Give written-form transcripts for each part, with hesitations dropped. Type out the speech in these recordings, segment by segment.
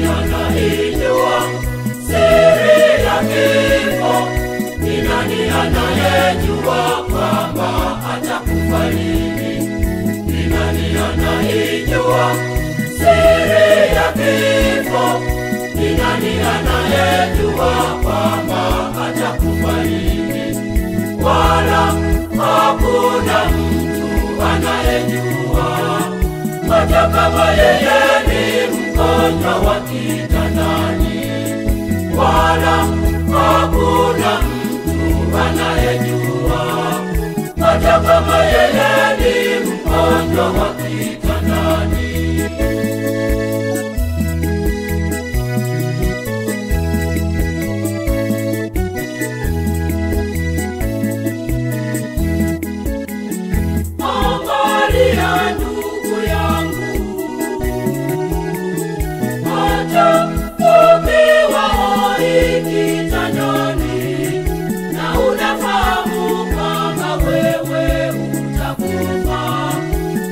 nani anaijua siri ya kifo? Ni nani anayejua kwamba atakufa lini? Ni nani anaijua siri ya kifo? Ni nani anayejua kwamba atakufa lini? Wala hakuna mtu anayejua, hata kama yeye ni mgonjwa wa kitandani. Wala hakuna mtu anayejua, hata kama yeye ni mgonjwa wa kitandani. Angalia ndugu yangu, hata ukiwa hoi kitandani na unafahamu kwamba wewe utakufa,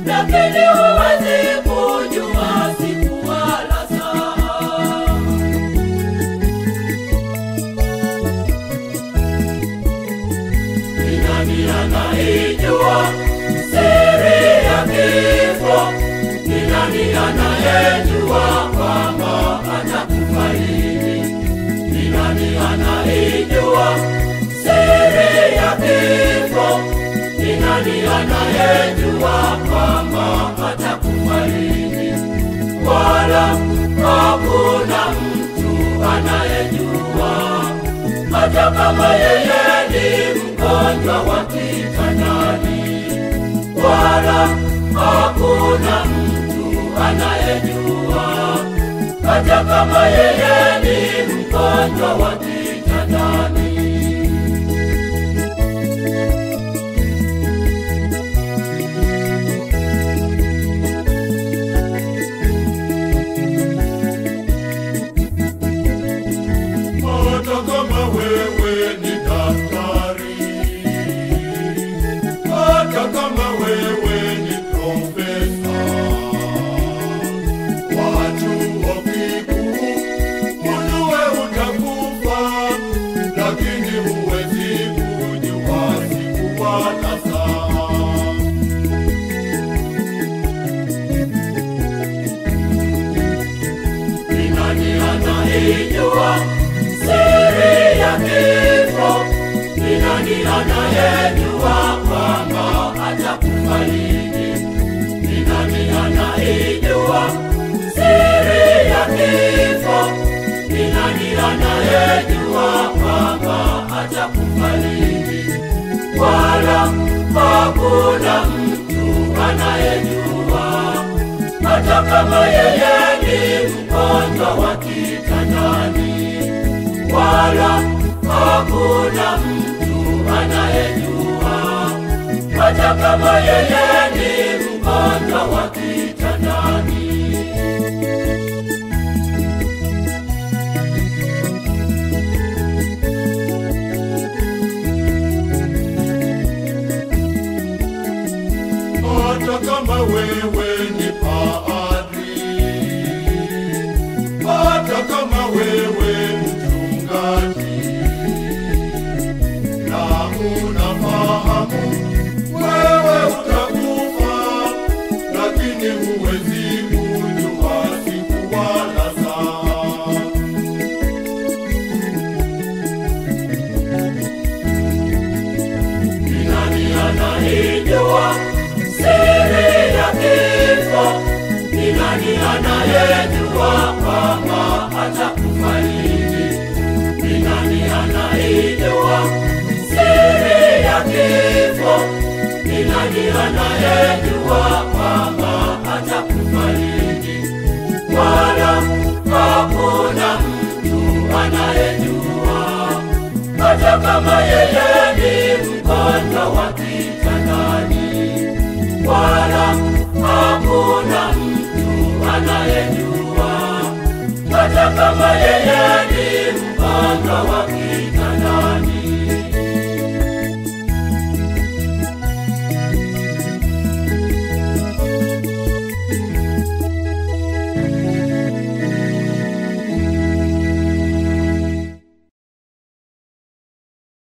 lakini huwezi kujua siku wala saa. Ni nani anaijua siri ya kifo? Ni nani anayejua kwamba atakufa lini? Ni nani anaijua siri ya kifo? Ni nani anayejua kwamba atakufa lini? Wala hakuna mtu anayejua, hata kama yeye ni mgonjwa wa kitandani. Wala hakuna mtu anayejua, hata kama yeye ni mgonjwa wa kitandani. Hata kama wewe ni daktari, hata kama wewe ni profesa wa chuo kikuu, ujue utakufa, lakini huwezi kujua siku wala saa. Ni nani anaijua siri ya kifo? Ni nani anayejua kwamba atakufa lini? Ni nani anaijua siri ya kifo? Ni nani anayejua kwamba atakufa lini? Wala hakuna mtu anayejua, hata kama yeye ni mgonjwa wa kitandani. Wala hakuna mtu anayejua, hata kama yeye ni mgonjwa wa kitandani. Hata kama wewe ni padri, hata kama wewe mchungaji, na unafahamu wewe utakufa, lakini huwezi kujua siku wala saa. Ni nani anaijua siri ya kifo? Ni nani anayejua kwamba atakufa lini? Ni nani anaijua siri ya kifo? Ni nani anayejua kwamba atakufa lini? Wala hakuna mtu anayejua, hata kama yeye ni mgonjwa wa kitandani. Wala hakuna mtu anayejua, hata kama yeye ni mgonjwa wa